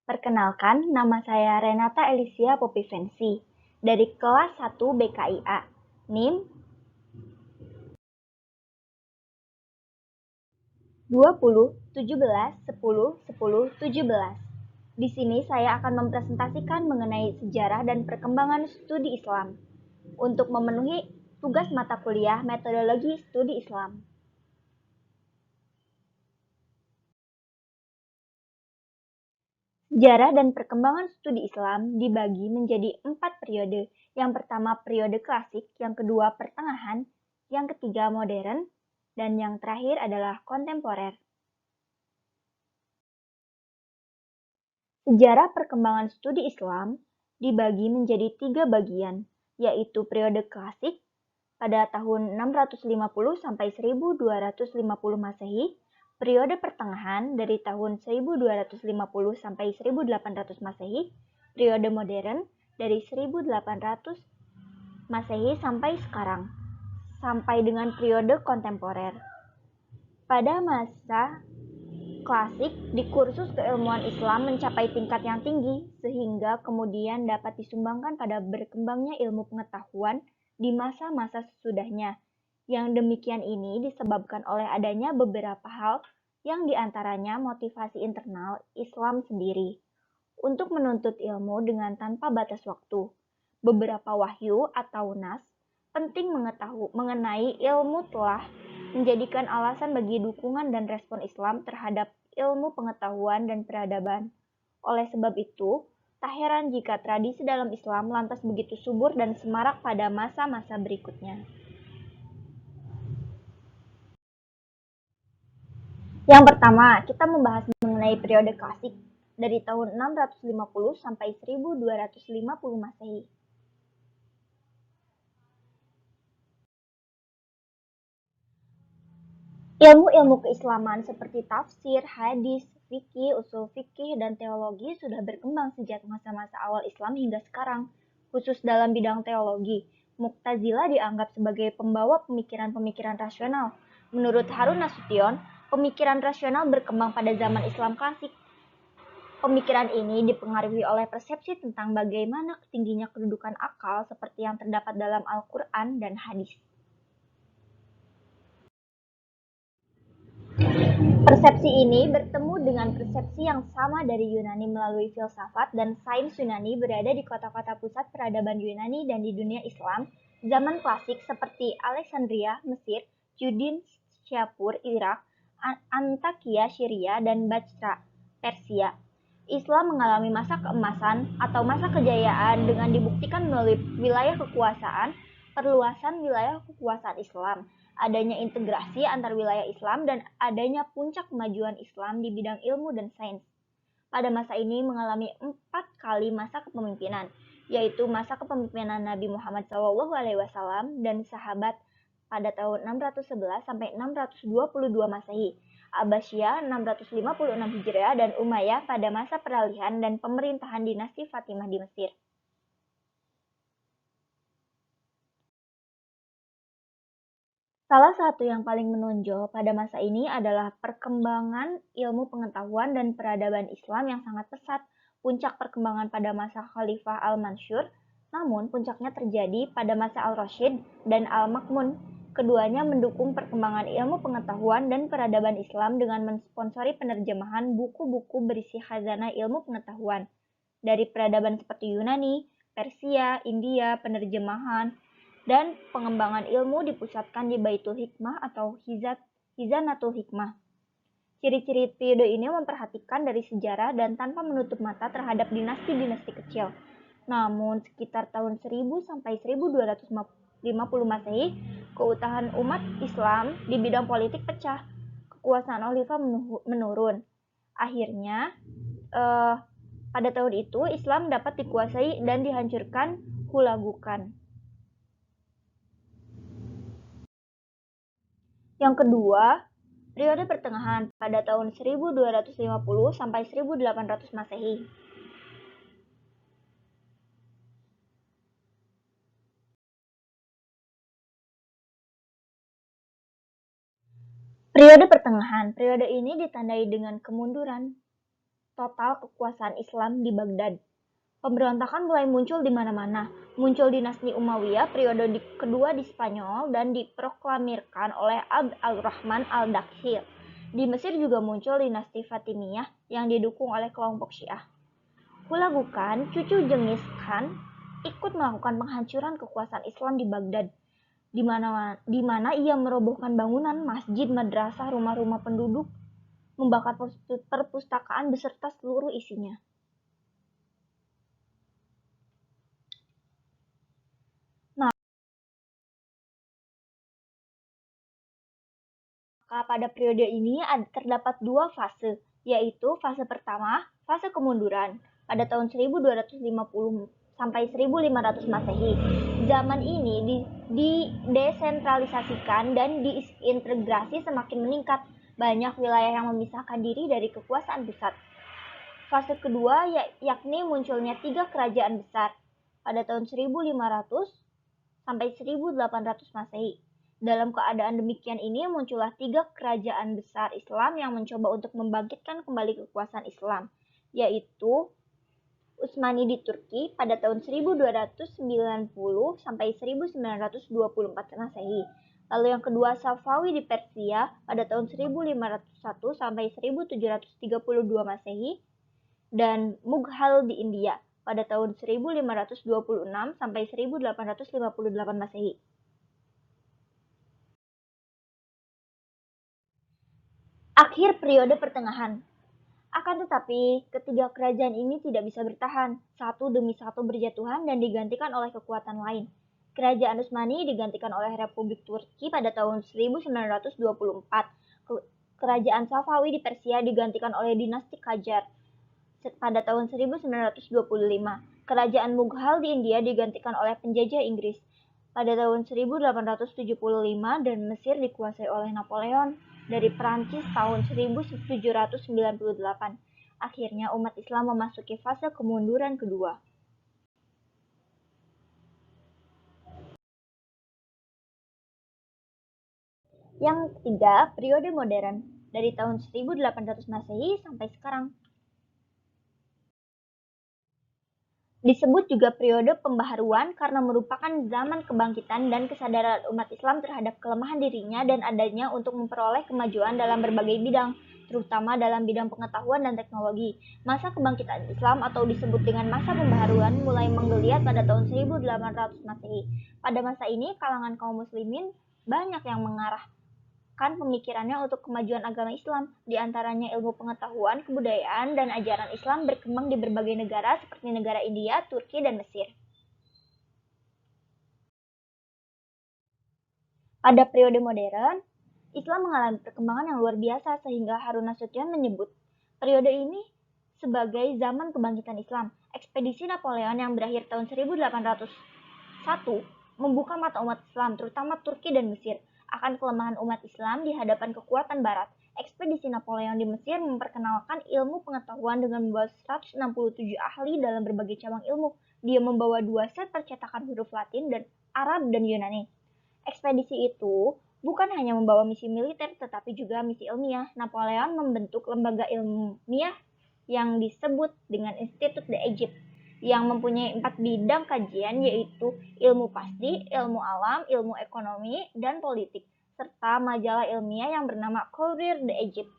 Perkenalkan, nama saya Renata Elisia Popivensi dari kelas 1 BKIA. NIM 20 17 10 10 17. Di sini saya akan mempresentasikan mengenai sejarah dan perkembangan studi Islam untuk memenuhi tugas mata kuliah metodologi studi Islam. Sejarah dan perkembangan studi Islam dibagi menjadi 4 periode. Yang pertama periode klasik, yang kedua pertengahan, yang ketiga modern, dan yang terakhir adalah kontemporer. Sejarah perkembangan studi Islam dibagi menjadi 3 bagian, yaitu periode klasik pada tahun 650 sampai 1250 Masehi, periode pertengahan dari tahun 1250 sampai 1800 Masehi, periode modern dari 1800 Masehi sampai sekarang, sampai dengan periode kontemporer. Pada masa klasik, di kursus keilmuan Islam mencapai tingkat yang tinggi, sehingga kemudian dapat disumbangkan pada berkembangnya ilmu pengetahuan di masa-masa sesudahnya. Yang demikian ini disebabkan oleh adanya beberapa hal yang diantaranya motivasi internal Islam sendiri untuk menuntut ilmu dengan tanpa batas waktu. Beberapa wahyu atau nas penting mengenai ilmu telah menjadikan alasan bagi dukungan dan respon Islam terhadap ilmu pengetahuan dan peradaban. Oleh sebab itu, tak heran jika tradisi dalam Islam lantas begitu subur dan semarak pada masa-masa berikutnya. Yang pertama, kita membahas mengenai periode klasik dari tahun 650 sampai 1250 Masehi. Ilmu-ilmu keislaman seperti tafsir, hadis, fikih, usul fikih, dan teologi sudah berkembang sejak masa-masa awal Islam hingga sekarang. Khusus dalam bidang teologi, Mu'tazilah dianggap sebagai pembawa pemikiran-pemikiran rasional. Menurut Harun Nasution, pemikiran rasional berkembang pada zaman Islam klasik. Pemikiran ini dipengaruhi oleh persepsi tentang bagaimana tingginya kedudukan akal seperti yang terdapat dalam Al-Quran dan hadis. Persepsi ini bertemu dengan persepsi yang sama dari Yunani melalui filsafat dan sains Yunani berada di kota-kota pusat peradaban Yunani dan di dunia Islam zaman klasik seperti Alexandria, Mesir, Judin, Syapur, Irak, Antakya, Syria, dan Bactra, Persia. Islam mengalami masa keemasan atau masa kejayaan dengan dibuktikan melalui wilayah kekuasaan, perluasan wilayah kekuasaan Islam, adanya integrasi antar wilayah Islam, dan adanya puncak kemajuan Islam di bidang ilmu dan sains. Pada masa ini mengalami 4 kali masa kepemimpinan, yaitu masa kepemimpinan Nabi Muhammad SAW dan sahabat pada tahun 611 sampai 622 Masehi, Abbasiyah 656 Hijriah, dan Umayyah pada masa peralihan dan pemerintahan dinasti Fatimah di Mesir. Salah satu yang paling menonjol pada masa ini adalah perkembangan ilmu pengetahuan dan peradaban Islam yang sangat pesat. Puncak perkembangan pada masa Khalifah Al-Mansur, namun puncaknya terjadi pada masa Al-Rashid dan Al-Ma'mun. Keduanya mendukung perkembangan ilmu pengetahuan dan peradaban Islam dengan mensponsori penerjemahan buku-buku berisi khazanah ilmu pengetahuan dari peradaban seperti Yunani, Persia, India, penerjemahan, dan pengembangan ilmu dipusatkan di Baitul Hikmah atau Hizanatul Hikmah. Ciri-ciri periode ini memperhatikan dari sejarah dan tanpa menutup mata terhadap dinasti-dinasti kecil. Namun, sekitar tahun 1000 sampai 1250 Masehi, keutuhan umat Islam di bidang politik pecah. Kekuasaan khalifah menurun. Akhirnya, pada tahun itu Islam dapat dikuasai dan dihancurkan Hulagukan. Yang kedua, periode pertengahan pada tahun 1250 sampai 1800 Masehi. Periode pertengahan, periode ini ditandai dengan kemunduran total kekuasaan Islam di Baghdad. Pemberontakan mulai muncul di mana-mana. Muncul dinasti Umayyah periode kedua di Spanyol dan diproklamirkan oleh Abd al-Rahman al-Dakhil. Di Mesir juga muncul dinasti Fatimiyah yang didukung oleh kelompok Syiah. Hulagukan, cucu Genghis Khan, ikut melakukan penghancuran kekuasaan Islam di Baghdad, di mana ia merobohkan bangunan, masjid, madrasah, rumah-rumah penduduk, membakar perpustakaan beserta seluruh isinya. Maka pada periode ini terdapat dua fase, yaitu fase pertama, fase kemunduran, pada tahun 1250 sampai 1500 Masehi. Zaman ini didesentralisasikan dan diintegrasi semakin meningkat. Banyak wilayah yang memisahkan diri dari kekuasaan pusat. Fase kedua yakni munculnya 3 kerajaan besar pada tahun 1500 sampai 1800 Masehi. Dalam keadaan demikian ini muncullah 3 kerajaan besar Islam yang mencoba untuk membangkitkan kembali kekuasaan Islam, yaitu Utsmani di Turki pada tahun 1290 sampai 1924 Masehi. Lalu yang kedua Safawi di Persia pada tahun 1501 sampai 1732 Masehi dan Mughal di India pada tahun 1526 sampai 1858 Masehi. Akhir periode pertengahan. Akan tetapi, ketiga kerajaan ini tidak bisa bertahan, satu demi satu berjatuhan dan digantikan oleh kekuatan lain. Kerajaan Utsmani digantikan oleh Republik Turki pada tahun 1924. Kerajaan Safawi di Persia digantikan oleh dinasti Qajar pada tahun 1925. Kerajaan Mughal di India digantikan oleh penjajah Inggris pada tahun 1875 dan Mesir dikuasai oleh Napoleon dari Prancis tahun 1798. Akhirnya umat Islam memasuki fase kemunduran kedua. Yang ketiga, periode modern dari tahun 1800 Masehi sampai sekarang. Disebut juga periode pembaharuan karena merupakan zaman kebangkitan dan kesadaran umat Islam terhadap kelemahan dirinya dan adanya untuk memperoleh kemajuan dalam berbagai bidang, terutama dalam bidang pengetahuan dan teknologi. Masa kebangkitan Islam atau disebut dengan masa pembaharuan mulai menggeliat pada tahun 1800 Masehi. Pada masa ini, kalangan kaum muslimin banyak yang mengarahkan pemikirannya untuk kemajuan agama Islam, di antaranya ilmu pengetahuan, kebudayaan, dan ajaran Islam berkembang di berbagai negara seperti negara India, Turki, dan Mesir. Pada periode modern, Islam mengalami perkembangan yang luar biasa sehingga Harun Nasution menyebut periode ini sebagai zaman kebangkitan Islam. Ekspedisi Napoleon yang berakhir tahun 1801 membuka mata umat Islam, terutama Turki dan Mesir, akan kelemahan umat Islam di hadapan kekuatan Barat. Ekspedisi Napoleon di Mesir memperkenalkan ilmu pengetahuan dengan membawa 167 ahli dalam berbagai cabang ilmu. Dia membawa 2 set percetakan huruf Latin dan Arab dan Yunani. Ekspedisi itu bukan hanya membawa misi militer tetapi juga misi ilmiah. Napoleon membentuk lembaga ilmiah yang disebut dengan Institut de Egypte yang mempunyai 4 bidang kajian yaitu ilmu pasti, ilmu alam, ilmu ekonomi, dan politik, serta majalah ilmiah yang bernama Courrier de Egypte.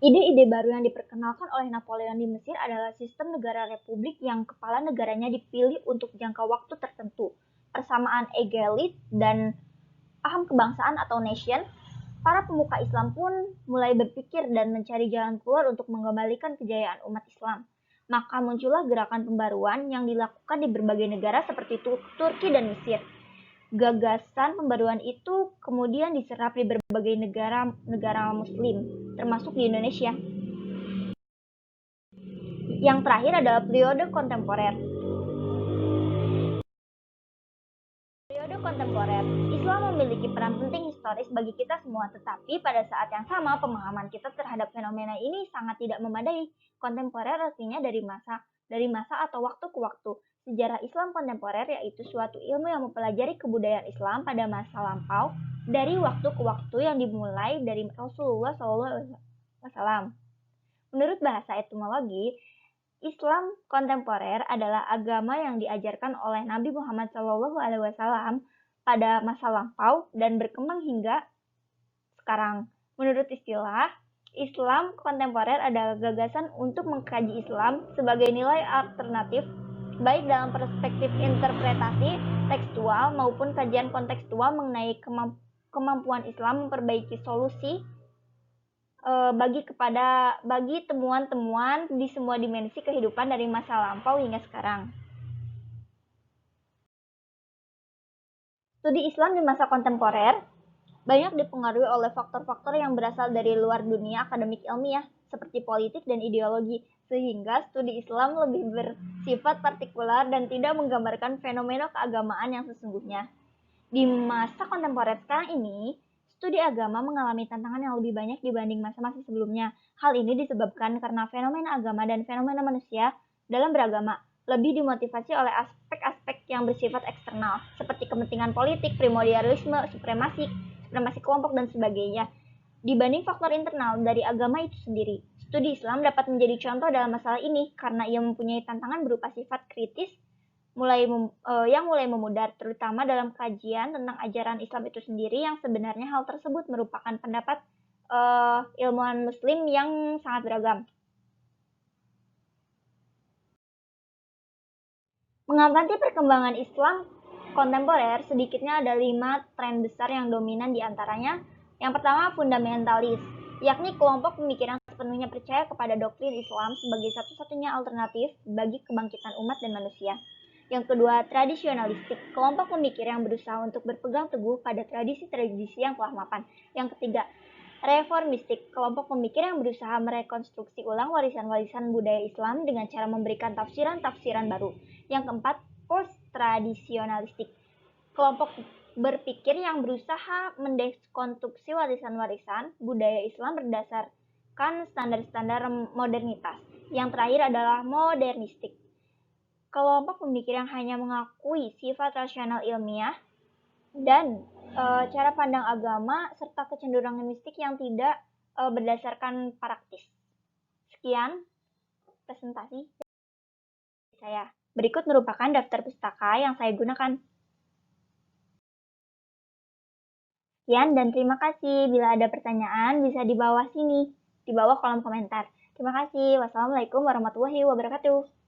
Ide-ide baru yang diperkenalkan oleh Napoleon di Mesir adalah sistem negara republik yang kepala negaranya dipilih untuk jangka waktu tertentu, persamaan egalit dan paham kebangsaan atau nation. Para pemuka Islam pun mulai berpikir dan mencari jalan keluar untuk mengembalikan kejayaan umat Islam. Maka muncullah gerakan pembaruan yang dilakukan di berbagai negara seperti Turki dan Mesir. Gagasan pembaruan itu kemudian diserap di berbagai negara muslim, termasuk di Indonesia. Yang terakhir adalah periode kontemporer. Periode kontemporer, Islam memiliki peran penting historis bagi kita semua, tetapi pada saat yang sama pemahaman kita terhadap fenomena ini sangat tidak memadai. Kontemporer artinya dari masa atau waktu ke waktu. Sejarah Islam kontemporer yaitu suatu ilmu yang mempelajari kebudayaan Islam pada masa lampau dari waktu ke waktu yang dimulai dari Rasulullah SAW. Menurut bahasa etimologi, Islam kontemporer adalah agama yang diajarkan oleh Nabi Muhammad SAW pada masa lampau dan berkembang hingga sekarang. Menurut istilah, Islam kontemporer adalah gagasan untuk mengkaji Islam sebagai nilai alternatif baik dalam perspektif interpretasi tekstual maupun kajian kontekstual mengenai kemampuan Islam memperbaiki solusi bagi temuan-temuan di semua dimensi kehidupan dari masa lampau hingga sekarang. Studi Islam di masa kontemporer banyak dipengaruhi oleh faktor-faktor yang berasal dari luar dunia akademik ilmiah, seperti politik dan ideologi, sehingga studi Islam lebih bersifat partikular dan tidak menggambarkan fenomena keagamaan yang sesungguhnya. Di masa kontemporer sekarang ini, studi agama mengalami tantangan yang lebih banyak dibanding masa-masa sebelumnya. Hal ini disebabkan karena fenomena agama dan fenomena manusia dalam beragama lebih dimotivasi oleh aspek-aspek yang bersifat eksternal, seperti kepentingan politik, primordialisme, supremasi kelompok, dan sebagainya, dibanding faktor internal dari agama itu sendiri. Studi Islam dapat menjadi contoh dalam masalah ini karena ia mempunyai tantangan berupa sifat kritis yang mulai memudar, terutama dalam kajian tentang ajaran Islam itu sendiri, yang sebenarnya hal tersebut merupakan pendapat ilmuwan Muslim yang sangat beragam. Mengamati perkembangan Islam kontemporer, sedikitnya ada 5 tren besar yang dominan diantaranya. Yang pertama, fundamentalis, yakni kelompok pemikiran sepenuhnya percaya kepada doktrin Islam sebagai satu-satunya alternatif bagi kebangkitan umat dan manusia. Yang kedua, tradisionalistik, kelompok pemikir yang berusaha untuk berpegang teguh pada tradisi-tradisi yang telah mapan. Yang ketiga, reformistik, kelompok pemikir yang berusaha merekonstruksi ulang warisan-warisan budaya Islam dengan cara memberikan tafsiran-tafsiran baru. Yang keempat, post-tradisionalistik, kelompok berpikir yang berusaha mendekonstruksi warisan-warisan budaya Islam berdasarkan standar-standar modernitas. Yang terakhir adalah modernistik, kelompok pemikir yang hanya mengakui sifat rasional ilmiah dan cara pandang agama serta kecenderungan mistik yang tidak berdasarkan praktis. Sekian presentasi saya. Berikut merupakan daftar pustaka yang saya gunakan. Sekian dan terima kasih. Bila ada pertanyaan bisa di bawah sini, di bawah kolom komentar. Terima kasih. Wassalamualaikum warahmatullahi wabarakatuh.